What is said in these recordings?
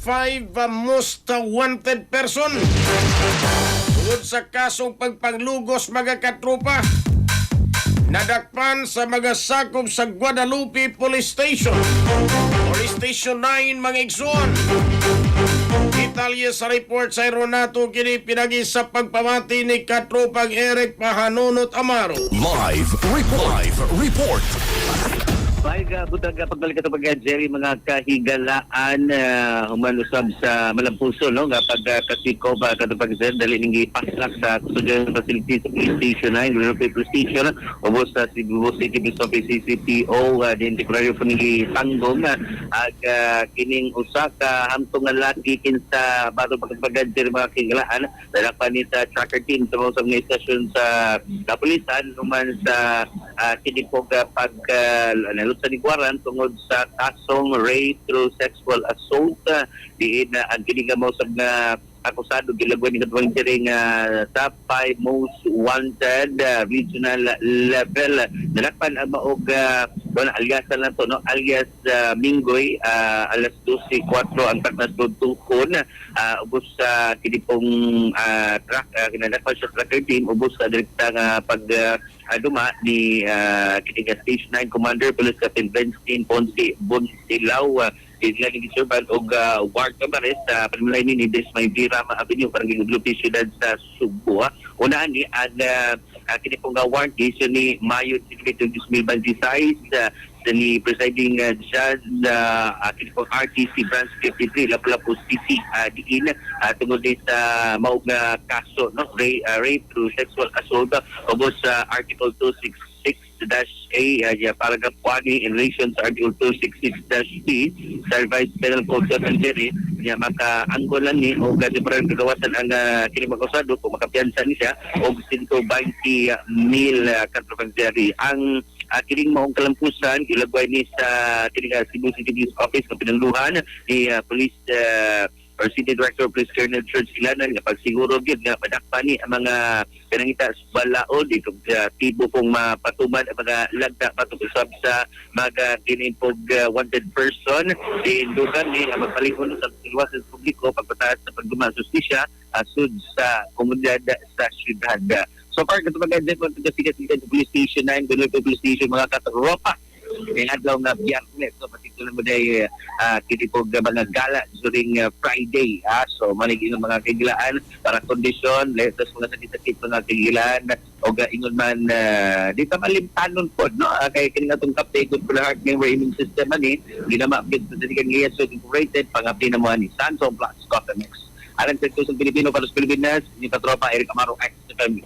5 most wanted person. Tungod sa kasong pagpanglugos mga katropa, nadakpan sa mga sakop sa Guadalupe Police Station. Police Station 9 mga igsoon. Detalye sa report sa Ronato kini pinagi sa pagpamati ni katropang Eric Pahanunot Amaro. Live report. May butang pagbalik ito pag Jerry mga kahigalaan humanusab sa Malampuso no nga pagkasiko ba katupag Zer dali ning ipaslak sa custodial facility sa Police Station 9 Guadalupe Police Station ubos sa Cebu City Police Office CCPO din temporary po ni tanggong ag kining usa ka hamtong nga laki kinsa bago pagpagad Jerry mga kahigalaan dalapan ni sa tracker team sa mga organisasyon sa kapulisan human sa kinipog sa Niguaran tungod sa kasong rape through sexual assault diin ang kinigamo sa nga akusado gilagwan ni katawang tiring sa 5 most wanted regional level nalakpan ang maog aliasan na to no alias Minggoy alas 12:04 ang taknas tukon ubos sa kinipong track kinalakpan sa tracker team ubos sa direkta nga pag duma ni Kitiga Station 9 Commander Police Captain Benstein Ponce Bonsilaw sila ni Serban og Ward Camares sa panimulay ni Desmay Vira Avenue parang Guadalupe Ciudad sa Subo. Una ni ang kinipong warranty siya ni Mayo 2026 sa ni presiding judge kinipong RTC Branch 53 Lapu-Lapu City diin tungod sa maog nga kaso no rape through sexual assault ubos sa Article 266-A paragraph 1 in relation sa Article 266-B sa Revised Penal Code sa Tanjeri niya maka-anggolan ni o gasiparan kagawasan ang kinimakusado kung makapiansa ni siya o 120,000 katrofagzeri. Ang kining maong kalampusan ilagway ni sa Cebu City Police Office ng pinangluhan ni Police or City Director of Police Colonel George Ilanan nga pagsiguro gyud nga padakpan ni ang mga pinangita sa balaod dito tibo pong mapatuman ang mga lagda patungkol sa mga kinipog wanted person din dugan ni magpalingon sa iwasan sa publiko pagpataas sa pagduma sa justisya asud sa komunidad sa syudad. So far katupag sa pagkasikat sa Police Station 9 Guadalupe Police Station mga katropa may adlaw nga Biyernes so patito na mo day kinipog mga gala during Friday so maniging mga kagilaan para kondisyon letos mga sakit-sakit mga kagilaan o ingon man di pa malimtanon po no kay kini natong kaptay good for the heart ng immune system ani ginamapit sa dinigan ngayon so incorporated pangapti na mo ni Sansom Plus Coffee Mix alang sa kusong Pilipino para sa Pilipinas ni Katropa Eric Amaro XFM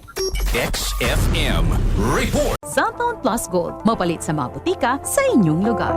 XFM report. Cellphone Plus Gold, mapalit sa mga butika sa inyong lugar.